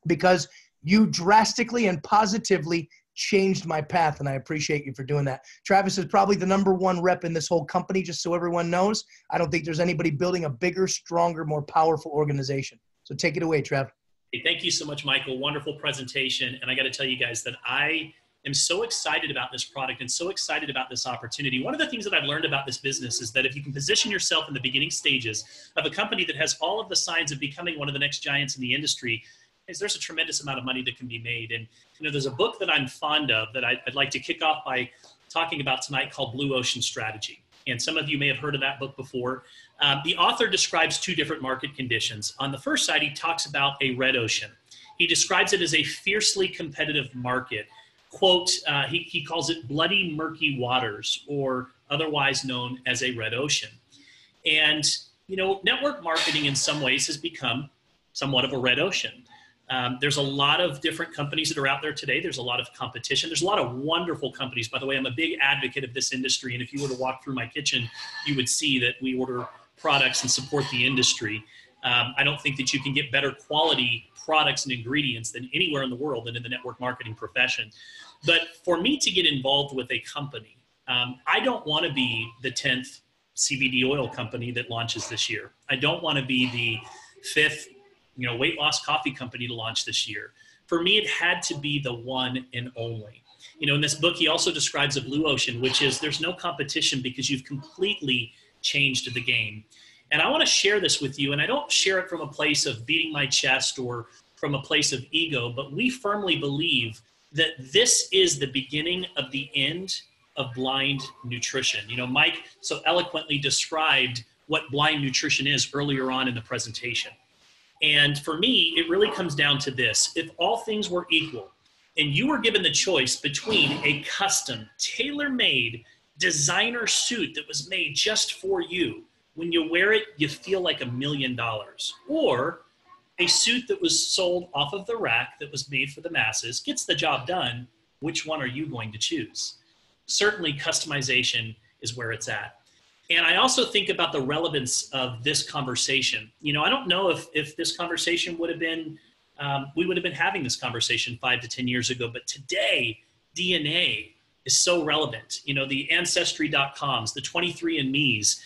because you drastically and positively changed my path, and I appreciate you for doing that. Travis is probably the #1 rep in this whole company, just so everyone knows. I don't think there's anybody building a bigger, stronger, more powerful organization. So take it away, Trav. Hey, thank you so much, Michael. Wonderful presentation. And I got to tell you guys that I am so excited about this product and so excited about this opportunity. One of the things that I've learned about this business is that if you can position yourself in the beginning stages of a company that has all of the signs of becoming one of the next giants in the industry, there's a tremendous amount of money that can be made. And there's a book that I'm fond of that I'd like to kick off by talking about tonight called Blue Ocean Strategy. And some of you may have heard of that book before. The author describes 2 different market conditions. On the first side, he talks about a red ocean. He describes it as a fiercely competitive market. Quote, he calls it bloody murky waters, or otherwise known as a red ocean. And, network marketing in some ways has become somewhat of a red ocean. There's a lot of different companies that are out there today. There's a lot of competition. There's a lot of wonderful companies. By the way, I'm a big advocate of this industry. And if you were to walk through my kitchen, you would see that we order products and support the industry. I don't think that you can get better quality products and ingredients than anywhere in the world than in the network marketing profession. But for me to get involved with a company, I don't want to be the 10th CBD oil company that launches this year. I don't want to be the 5th weight loss coffee company to launch this year. For me, it had to be the one and only. In this book, he also describes a blue ocean, which is there's no competition because you've completely changed the game. And I want to share this with you, and I don't share it from a place of beating my chest or from a place of ego, but we firmly believe that this is the beginning of the end of blind nutrition. Mike so eloquently described what blind nutrition is earlier on in the presentation. And for me, it really comes down to this. If all things were equal and you were given the choice between a custom, tailor-made designer suit that was made just for you, when you wear it, you feel like $1 million, or a suit that was sold off of the rack that was made for the masses, gets the job done, which one are you going to choose? Certainly customization is where it's at. And I also think about the relevance of this conversation. I don't know if this conversation would have been, we would have been having this conversation 5 to 10 years ago, but today, DNA is so relevant. The Ancestry.coms, the 23andMe's,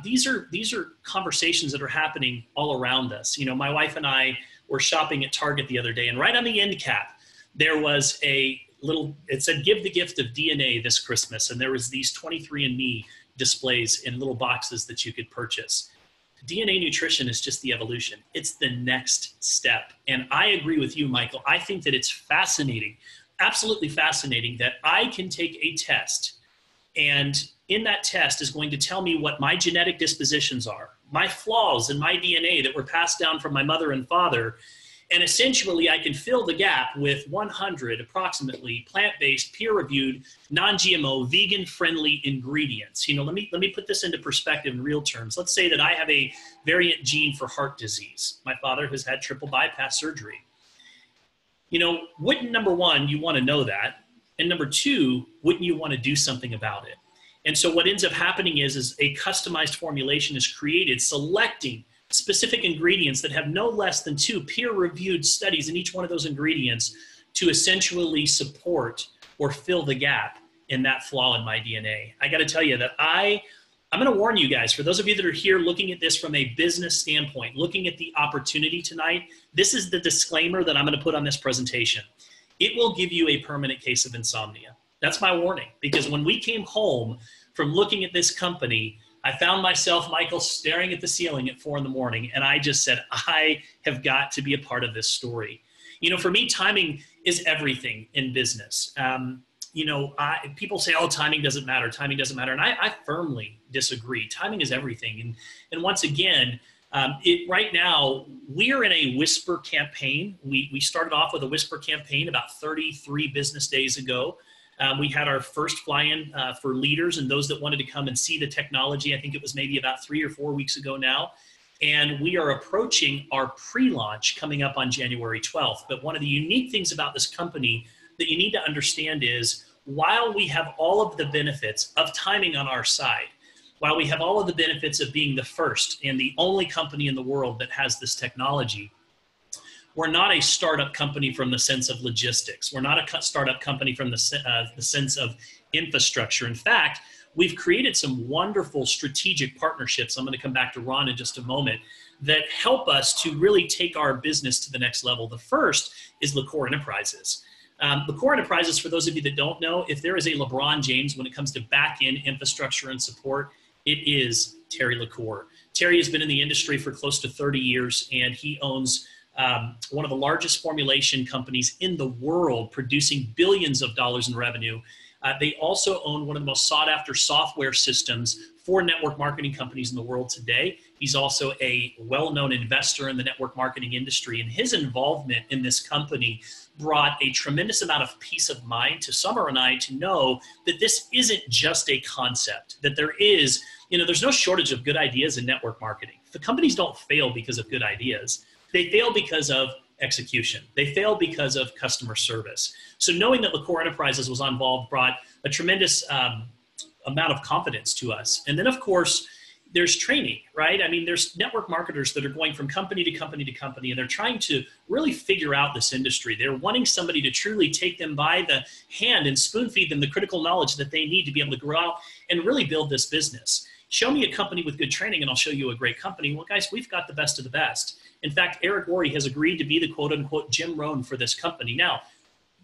these are conversations that are happening all around us. My wife and I were shopping at Target the other day, and right on the end cap, there was a little, it said, give the gift of DNA this Christmas. And there was these 23andMe displays in little boxes that you could purchase. DNA nutrition is just the evolution. It's the next step. And I agree with you, Michael. I think that it's fascinating, absolutely fascinating, that I can take a test, and in that test is going to tell me what my genetic dispositions are, my flaws in my DNA that were passed down from my mother and father. And essentially, I can fill the gap with 100 approximately plant-based, peer-reviewed, non-GMO, vegan-friendly ingredients. Let me put this into perspective in real terms. Let's say that I have a variant gene for heart disease. My father has had triple bypass surgery. Wouldn't, number one, you want to know that? And number two, wouldn't you want to do something about it? And so what ends up happening is a customized formulation is created, selecting specific ingredients that have no less than 2 peer-reviewed studies in each one of those ingredients to essentially support or fill the gap in that flaw in my DNA. I got to tell you that I'm going to warn you guys, for those of you that are here looking at this from a business standpoint, looking at the opportunity tonight, this is the disclaimer that I'm going to put on this presentation. It will give you a permanent case of insomnia. That's my warning, because when we came home from looking at this company, I found myself, Michael, staring at the ceiling at 4 a.m. and I just said, I have got to be a part of this story. For me, timing is everything in business. People say, oh, timing doesn't matter. Timing doesn't matter. And I firmly disagree. Timing is everything. And once again, right now, we're in a whisper campaign. We started off with a whisper campaign about 33 business days ago. We had our first fly-in for leaders and those that wanted to come and see the technology. I think it was maybe about 3 or 4 weeks ago now. And we are approaching our pre-launch coming up on January 12th. But one of the unique things about this company that you need to understand is, while we have all of the benefits of timing on our side, while we have all of the benefits of being the first and the only company in the world that has this technology, we're not a startup company from the sense of logistics. We're not a startup company from the sense of infrastructure. In fact, we've created some wonderful strategic partnerships. I'm going to come back to Ron in just a moment, that help us to really take our business to the next level. The first is LaCour Enterprises. LaCour Enterprises, for those of you that don't know, if there is a LeBron James when it comes to back-end infrastructure and support, it is Terry LaCour. Terry has been in the industry for close to 30 years, and he owns one of the largest formulation companies in the world, producing billions of dollars in revenue. They also own one of the most sought-after software systems for network marketing companies in the world today. He's also a well-known investor in the network marketing industry, and his involvement in this company brought a tremendous amount of peace of mind to Summer and I to know that this isn't just a concept, that there is, there's no shortage of good ideas in network marketing. The companies don't fail because of good ideas. They fail because of execution. They fail because of customer service. So knowing that LaCour Enterprises was involved brought a tremendous amount of confidence to us. And then, of course, there's training, right? I mean, there's network marketers that are going from company to company to company, and they're trying to really figure out this industry. They're wanting somebody to truly take them by the hand and spoon feed them the critical knowledge that they need to be able to grow out and really build this business. Show me a company with good training and I'll show you a great company. Well, guys, we've got the best of the best. In fact, Eric Worre has agreed to be the quote unquote Jim Rohn for this company. Now,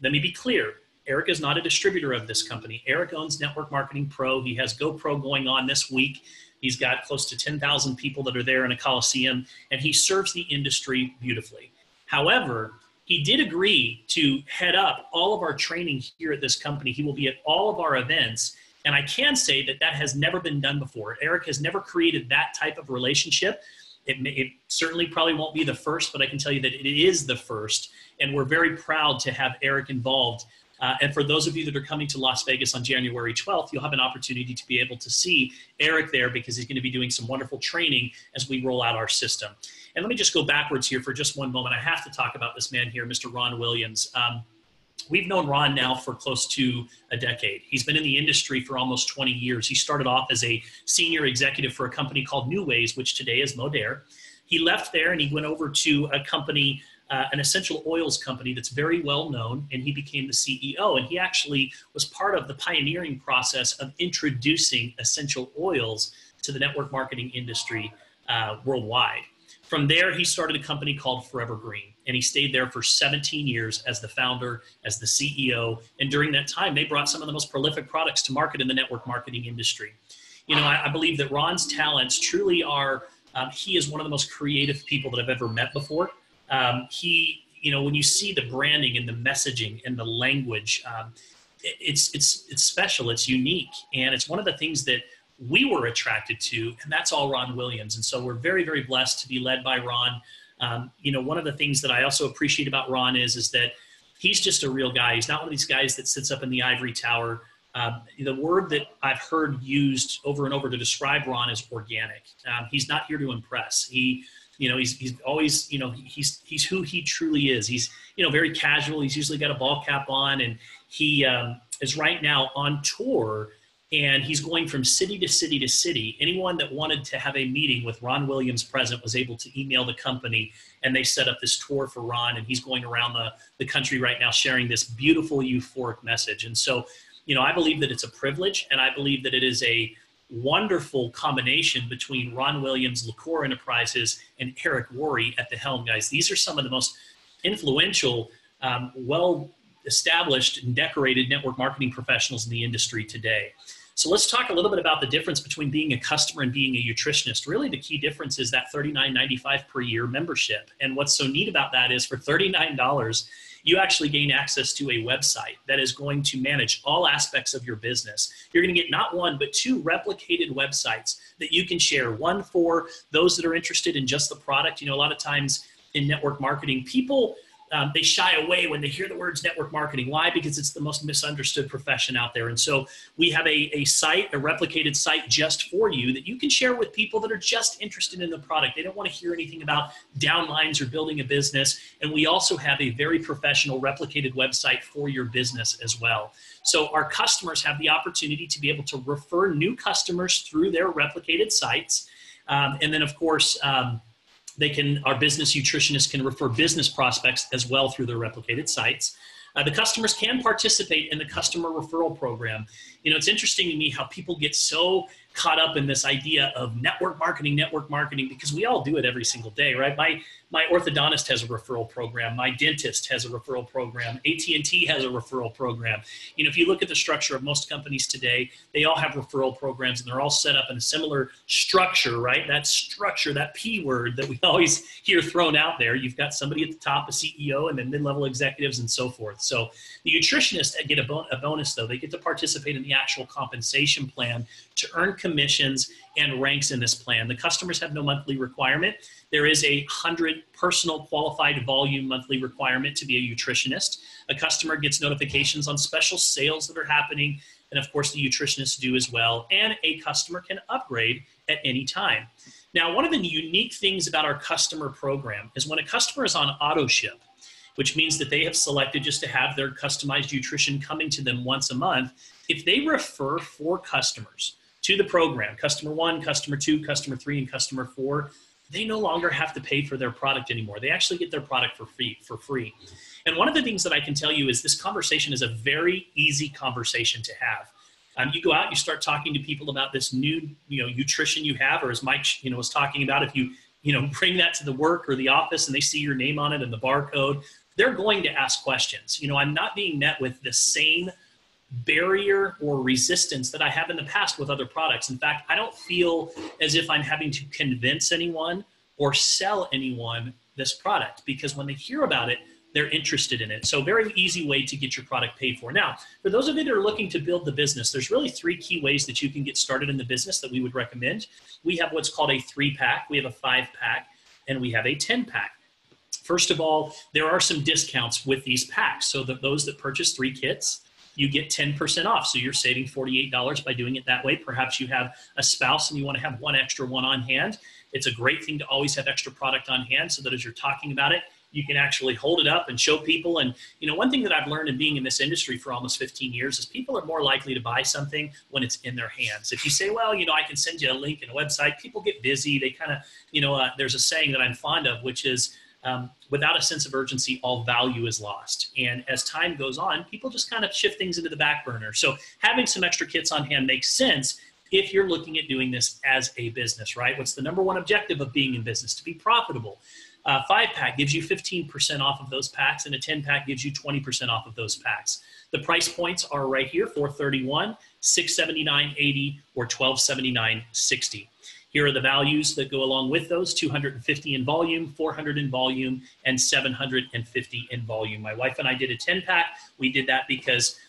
let me be clear. Eric is not a distributor of this company. Eric owns Network Marketing Pro. He has GoPro going on this week. He's got close to 10,000 people that are there in a Coliseum, and he serves the industry beautifully. However, he did agree to head up all of our training here at this company. He will be at all of our events. And I can say that that has never been done before. Eric has never created that type of relationship. It certainly probably won't be the first, but I can tell you that it is the first. And we're very proud to have Eric involved. And for those of you that are coming to Las Vegas on January 12th, you'll have an opportunity to be able to see Eric there because he's going to be doing some wonderful training as we roll out our system. And let me just go backwards here for just one moment. I have to talk about this man here, Mr. Ron Williams. We've known Ron now for close to a decade. He's been in the industry for almost 20 years. He started off as a senior executive for a company called New Ways, which today is Modere. He left there and he went over to a company, an essential oils company that's very well known, and he became the CEO. And he actually was part of the pioneering process of introducing essential oils to the network marketing industry worldwide. From there, he started a company called Forever Green, and he stayed there for 17 years as the founder, as the CEO. And during that time, they brought some of the most prolific products to market in the network marketing industry. I believe that Ron's talents truly are, he is one of the most creative people that I've ever met before. When you see the branding and the messaging and the language, it's special, it's unique. And it's one of the things that we were attracted to, and that's all Ron Williams. And so we're very, very blessed to be led by Ron. One of the things that I also appreciate about Ron is that he's just a real guy. He's not one of these guys that sits up in the ivory tower. The word that I've heard used over and over to describe Ron is organic. He's not here to impress. He's always, he's who he truly is. He's, very casual. He's usually got a ball cap on, and he is right now on tour. And he's going from city to city to city. Anyone that wanted to have a meeting with Ron Williams present was able to email the company, and they set up this tour for Ron, and he's going around the country right now sharing this beautiful euphoric message. And so, I believe that it's a privilege, and I believe that it is a wonderful combination between Ron Williams, LaCour Enterprises, and Eric Worre at the helm, guys. These are some of the most influential, well-established and decorated network marketing professionals in the industry today. So let's talk a little bit about the difference between being a customer and being a nutritionist. Really, the key difference is that $39.95 per year membership. And what's so neat about that is for $39, you actually gain access to a website that is going to manage all aspects of your business. You're going to get not one, but two replicated websites that you can share. One for those that are interested in just the product. A lot of times in network marketing, people they shy away when they hear the words network marketing. Why? Because it's the most misunderstood profession out there. And so we have a site, a replicated site just for you that you can share with people that are just interested in the product. They don't want to hear anything about downlines or building a business. And we also have a very professional replicated website for your business as well. So our customers have the opportunity to be able to refer new customers through their replicated sites. And then, of course, Our business nutritionists can refer business prospects as well through their replicated sites. The customers can participate in the customer referral program. You know, it's interesting to me how people get so caught up in this idea of network marketing, because we all do it every single day, right? My orthodontist has a referral program. My dentist has a referral program. AT&T has a referral program. You know, if you look at the structure of most companies today, they all have referral programs, and they're all set up in a similar structure, right? That structure, that P word that we always hear thrown out there. You've got somebody at the top, a CEO, and then mid-level executives and so forth. So the nutritionists get a bonus, though. They get to participate in the actual compensation plan to earn commissions and ranks in this plan. The customers have no monthly requirement. There is a 100 personal qualified volume monthly requirement to be a nutritionist. A customer gets notifications on special sales that are happening, and of course the nutritionists do as well, and a customer can upgrade at any time. Now, one of the unique things about our customer program is when a customer is on auto ship, which means that they have selected just to have their customized nutrition coming to them once a month, if they refer 4 customers to the program, customer 1, customer 2, customer 3, and customer 4, they no longer have to pay for their product anymore. They actually get their product for free. And one of the things that I can tell you is this conversation is a very easy conversation to have. You go out, you start talking to people about this new, nutrition you have, or as Mike, was talking about, if you bring that to the work or the office and they see your name on it and the barcode, they're going to ask questions. I'm not being met with the same barrier or resistance that I have in the past with other products. In fact, I don't feel as if I'm having to convince anyone or sell anyone this product, because when they hear about it, they're interested in it. So very easy way to get your product paid for. Now, for those of you that are looking to build the business, there's really 3 key ways that you can get started in the business that we would recommend. We have what's called a 3-pack, we have a 5-pack, and we have a 10-pack. First of all, there are some discounts with these packs. So that those that purchase 3 kits, you get 10% off. So you're saving $48 by doing it that way. Perhaps you have a spouse and you want to have one extra one on hand. It's a great thing to always have extra product on hand so that as you're talking about it, you can actually hold it up and show people. And one thing that I've learned in being in this industry for almost 15 years is people are more likely to buy something when it's in their hands. If you say, well, I can send you a link and a website, people get busy. They kind of, there's a saying that I'm fond of, which is, without a sense of urgency, all value is lost. And as time goes on, people just kind of shift things into the back burner. So having some extra kits on hand makes sense if you're looking at doing this as a business, right? What's the number one objective of being in business? To be profitable. 5-pack gives you 15% off of those packs, and a 10-pack gives you 20% off of those packs. The price points are right here: $431, $679.80, or $1279.60. Here are the values that go along with those: 250 in volume, 400 in volume, and 750 in volume. My wife and I did a 10-pack. We did that because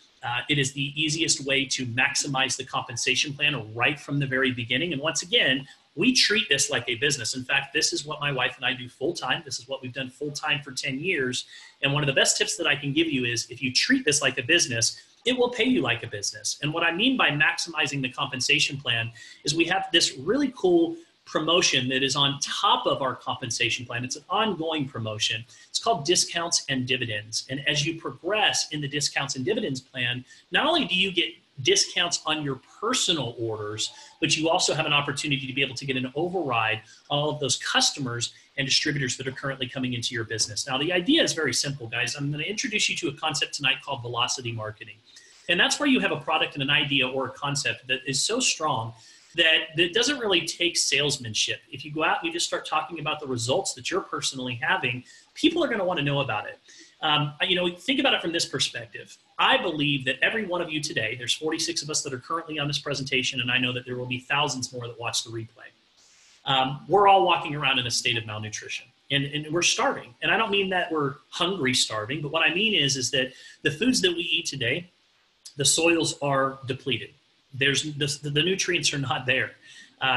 it is the easiest way to maximize the compensation plan right from the very beginning. And once again, we treat this like a business. In fact, this is what my wife and I do full-time. This is what we've done full-time for 10 years. And one of the best tips that I can give you is, if you treat this like a business, it will pay you like a business. And what I mean by maximizing the compensation plan is we have this really cool promotion that is on top of our compensation plan. It's an ongoing promotion. It's called Discounts and Dividends. And as you progress in the Discounts and Dividends plan, not only do you get discounts on your personal orders, but you also have an opportunity to be able to get an override on all of those customers and distributors that are currently coming into your business. Now, the idea is very simple, guys. I'm going to introduce you to a concept tonight called velocity marketing. And that's where you have a product and an idea or a concept that is so strong that it doesn't really take salesmanship. If you go out and you just start talking about the results that you're personally having, people are going to want to know about it. Think about it from this perspective. I believe that every one of you today, there's 46 of us that are currently on this presentation, and I know that there will be thousands more that watch the replay. We're all walking around in a state of malnutrition, and we're starving. And I don't mean that we're hungry starving, but what I mean is that the foods that we eat today, the soils are depleted. The nutrients are not there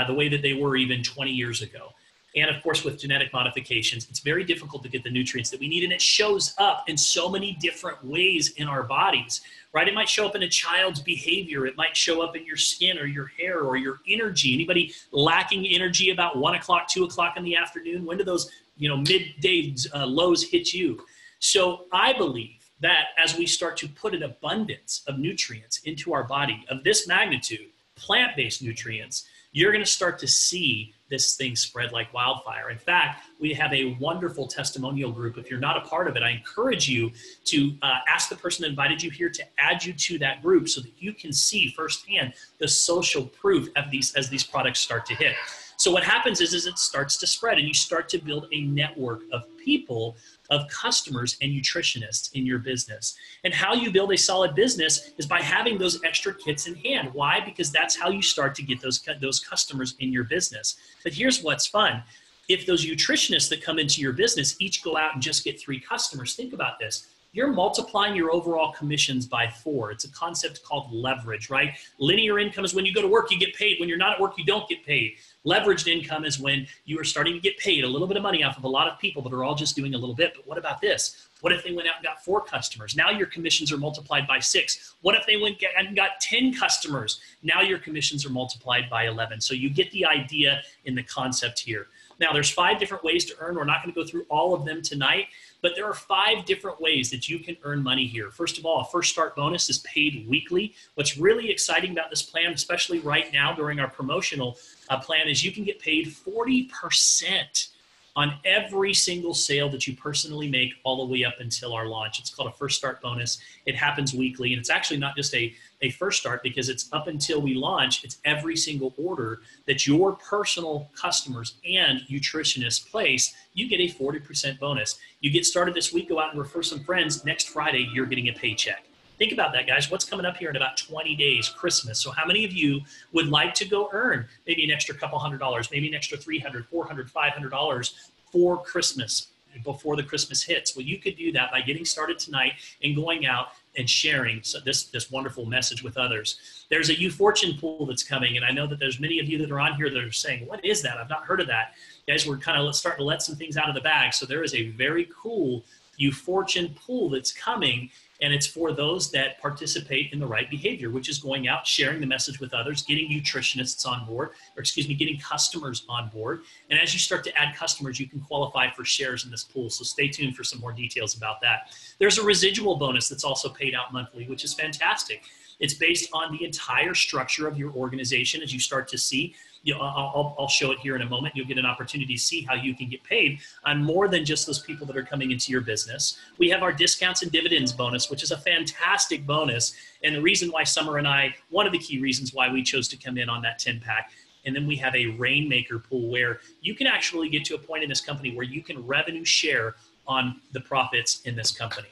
the way that they were even 20 years ago. And of course, with genetic modifications, it's very difficult to get the nutrients that we need. And it shows up in so many different ways in our bodies, right? It might show up in a child's behavior. It might show up in your skin or your hair or your energy. Anybody lacking energy about 1 o'clock, 2 o'clock in the afternoon? When do those, midday lows hit you? So I believe that as we start to put an abundance of nutrients into our body of this magnitude, plant-based nutrients, you're going to start to see this thing spread like wildfire. In fact, we have a wonderful testimonial group. If you're not a part of it, I encourage you to ask the person that invited you here to add you to that group so that you can see firsthand the social proof of these as these products start to hit. So what happens is it starts to spread, and you start to build a network of people, of customers and nutritionists in your business. And how you build a solid business is by having those extra kits in hand. Why? Because that's how you start to get those customers in your business. But here's what's fun. If those nutritionists that come into your business each go out and just get 3 customers, think about this. You're multiplying your overall commissions by 4. It's a concept called leverage, right? Linear income is when you go to work, you get paid. When you're not at work, you don't get paid. Leveraged income is when you are starting to get paid a little bit of money off of a lot of people that are all just doing a little bit. But what about this? What if they went out and got 4 customers? Now your commissions are multiplied by 6. What if they went and got 10 customers? Now your commissions are multiplied by 11. So you get the idea in the concept here. Now there's 5 different ways to earn. We're not going to go through all of them tonight, but there are 5 different ways that you can earn money here. First of all, a first start bonus is paid weekly. What's really exciting about this plan, especially right now during our promotional plan, is you can get paid 40% on every single sale that you personally make all the way up until our launch. It's called a first start bonus. It happens weekly, and it's actually not just a first start because it's up until we launch. It's every single order that your personal customers and nutritionists place, you get a 40% bonus. You get started this week, go out and refer some friends. Next Friday, you're getting a paycheck. Think about that, guys. What's coming up here in about 20 days, Christmas. So how many of you would like to go earn maybe an extra couple $100, maybe an extra $300, $400, $500 for Christmas before the Christmas hits? Well, you could do that by getting started tonight and going out and sharing this wonderful message with others. There's a Üfortion pool that's coming, and I know that there's many of you that are on here that are saying, what is that? I've not heard of that. Guys, we're kind of starting to let some things out of the bag. So there is a very cool Üfortion pool that's coming, and it's for those that participate in the right behavior, which is going out, sharing the message with others, getting nutritionists on board, getting customers on board. And as you start to add customers, you can qualify for shares in this pool. So stay tuned for some more details about that. There's a residual bonus that's also paid out monthly, which is fantastic. It's based on the entire structure of your organization. As you start to see, I'll show it here in a moment. You'll get an opportunity to see how you can get paid on more than just those people that are coming into your business. We have our discounts and dividends bonus, which is a fantastic bonus. And the reason why Summer and I, one of the key reasons why we chose to come in on that 10-pack. And then we have a Rainmaker pool where you can actually get to a point in this company where you can revenue share on the profits in this company.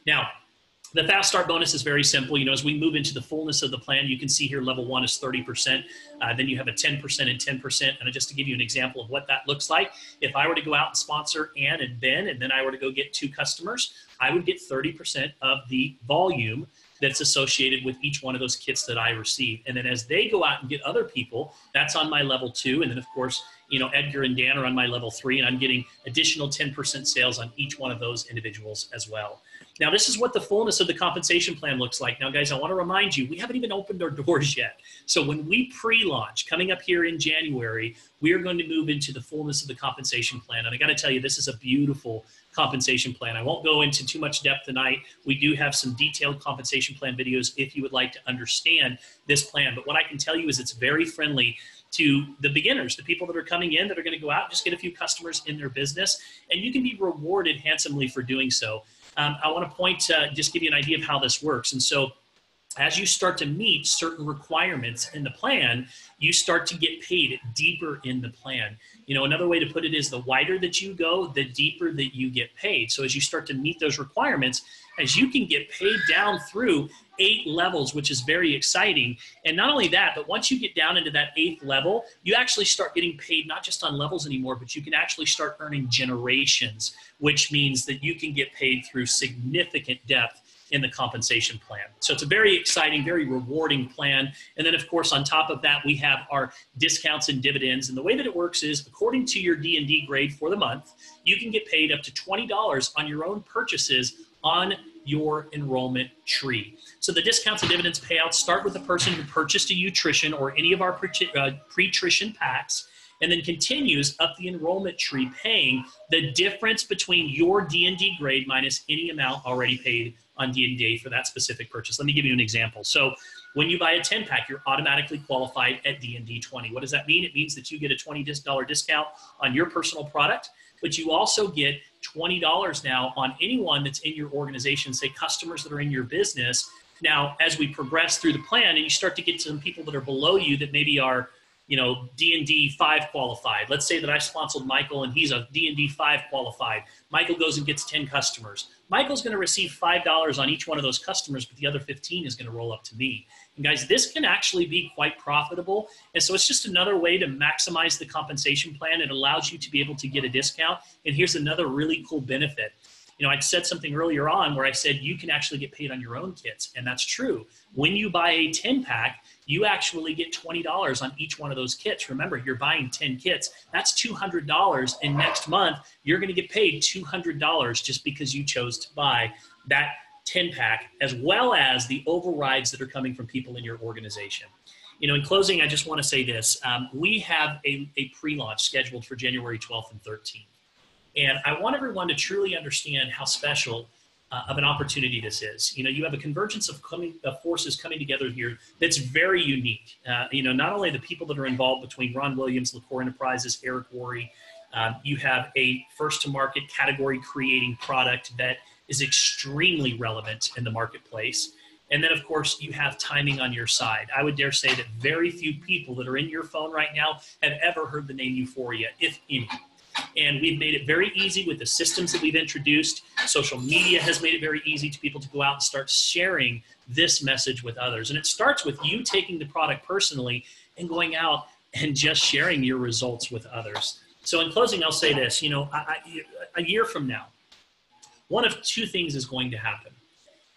Now, the fast start bonus is very simple. As we move into the fullness of the plan, you can see here level 1 is 30%. Then you have a 10% and 10%. And just to give you an example of what that looks like, if I were to go out and sponsor Ann and Ben, and then I were to go get 2 customers, I would get 30% of the volume that's associated with each one of those kits that I receive. And then as they go out and get other people, that's on my level 2. And then of course, Edgar and Dan are on my level 3, and I'm getting additional 10% sales on each one of those individuals as well. Now, this is what the fullness of the compensation plan looks like. Now, guys, I want to remind you, we haven't even opened our doors yet. So when we pre-launch, coming up here in January, we are going to move into the fullness of the compensation plan. And I got to tell you, this is a beautiful compensation plan. I won't go into too much depth tonight. We do have some detailed compensation plan videos if you would like to understand this plan. But what I can tell you is it's very friendly to the beginners, the people that are coming in that are going to go out and just get a few customers in their business, and you can be rewarded handsomely for doing so. I want to just give you an idea of how this works. And so as you start to meet certain requirements in the plan, you start to get paid deeper in the plan. Another way to put it is the wider that you go, the deeper that you get paid. So as you start to meet those requirements, as you can get paid down through 8 levels, which is very exciting. And not only that, but once you get down into that 8th level, you actually start getting paid not just on levels anymore, but you can actually start earning generations, which means that you can get paid through significant depth in the compensation plan. So it's a very exciting, very rewarding plan. And then of course, on top of that, we have our discounts and dividends. And the way that it works is according to your D&D grade for the month, you can get paid up to $20 on your own purchases on your enrollment tree. So the discounts and dividends payouts start with the person who purchased a Ütrition or any of our pre-trition packs. and then continues up the enrollment tree, paying the difference between your D&D grade minus any amount already paid on D&D for that specific purchase. Let me give you an example. So when you buy a 10-pack, you're automatically qualified at D&D 20. What does that mean? It means that you get a $20 discount on your personal product, but you also get $20 now on anyone that's in your organization, say customers that are in your business. Now, as we progress through the plan and you start to get some people that are below you that maybe are, you know, D&D 5 qualified. Let's say that I sponsored Michael and he's a D&D 5 qualified. Michael goes and gets 10 customers. Michael's going to receive $5 on each one of those customers, but the other 15 is going to roll up to me. And guys, this can actually be quite profitable. And so it's just another way to maximize the compensation plan. It allows you to be able to get a discount. And here's another really cool benefit. You know, I said something earlier on where I said you can actually get paid on your own kits. And that's true. When you buy a 10-pack, you actually get $20 on each one of those kits. Remember, you're buying 10 kits. That's $200. And next month, you're going to get paid $200 just because you chose to buy that 10-pack, as well as the overrides that are coming from people in your organization. You know, in closing, I just want to say this. We have a pre-launch scheduled for January 12th and 13th. And I want everyone to truly understand how special of an opportunity this is. You know, you have a convergence of forces coming together here that's very unique. You know, not only the people that are involved between Ron Williams, LaCour Enterprises, Eric Worre, you have a first-to-market category-creating product that is extremely relevant in the marketplace. And then, of course, you have timing on your side. I would dare say that very few people that are in your phone right now have ever heard the name Uforia, if any. And we've made it very easy with the systems that we've introduced. Social media has made it very easy to people to go out and start sharing this message with others. And it starts with you taking the product personally and going out and just sharing your results with others. So in closing, I'll say this, you know, a year from now, one of two things is going to happen.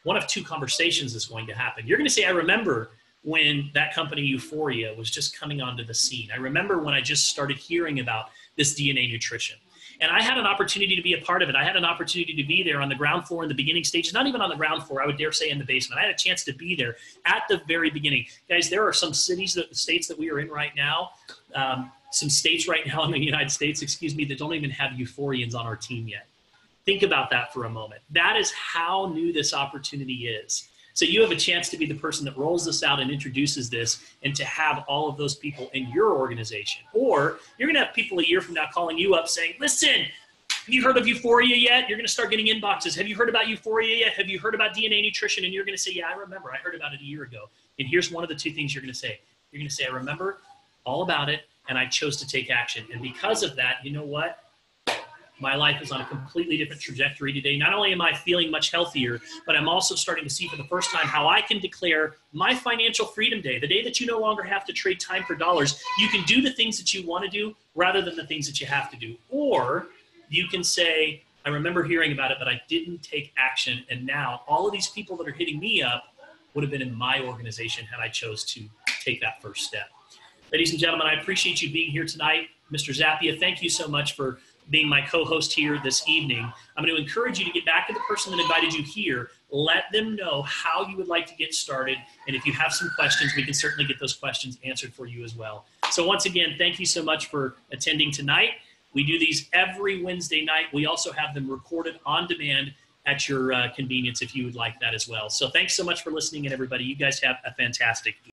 One of two conversations is going to happen. You're going to say, I remember when that company Uforia was just coming onto the scene. I remember when I just started hearing about this DNA nutrition. And I had an opportunity to be a part of it. I had an opportunity to be there on the ground floor in the beginning stages, not even on the ground floor, I would dare say in the basement. I had a chance to be there at the very beginning. Guys, there are some states that we are in right now, some states right now in the United States, excuse me, that don't even have Euforians on our team yet. Think about that for a moment. That is how new this opportunity is. So you have a chance to be the person that rolls this out and introduces this and to have all of those people in your organization. Or you're going to have people a year from now calling you up saying, listen, have you heard of Uforia yet? You're going to start getting inboxes. Have you heard about Uforia yet? Have you heard about DNA nutrition? And you're going to say, yeah, I remember. I heard about it a year ago. And here's one of the two things you're going to say. You're going to say, I remember all about it, and I chose to take action. And because of that, you know what? My life is on a completely different trajectory today. Not only am I feeling much healthier, but I'm also starting to see for the first time how I can declare my financial freedom day, the day that you no longer have to trade time for dollars. You can do the things that you want to do rather than the things that you have to do. Or you can say, I remember hearing about it, but I didn't take action. And now all of these people that are hitting me up would have been in my organization had I chose to take that first step. Ladies and gentlemen, I appreciate you being here tonight. Mr. Zappia, thank you so much for being my co-host here this evening. I'm going to encourage you to get back to the person that invited you here. Let them know how you would like to get started. And if you have some questions, we can certainly get those questions answered for you as well. So once again, thank you so much for attending tonight. We do these every Wednesday night. We also have them recorded on demand at your convenience if you would like that as well. So thanks so much for listening, and everybody, you guys have a fantastic evening.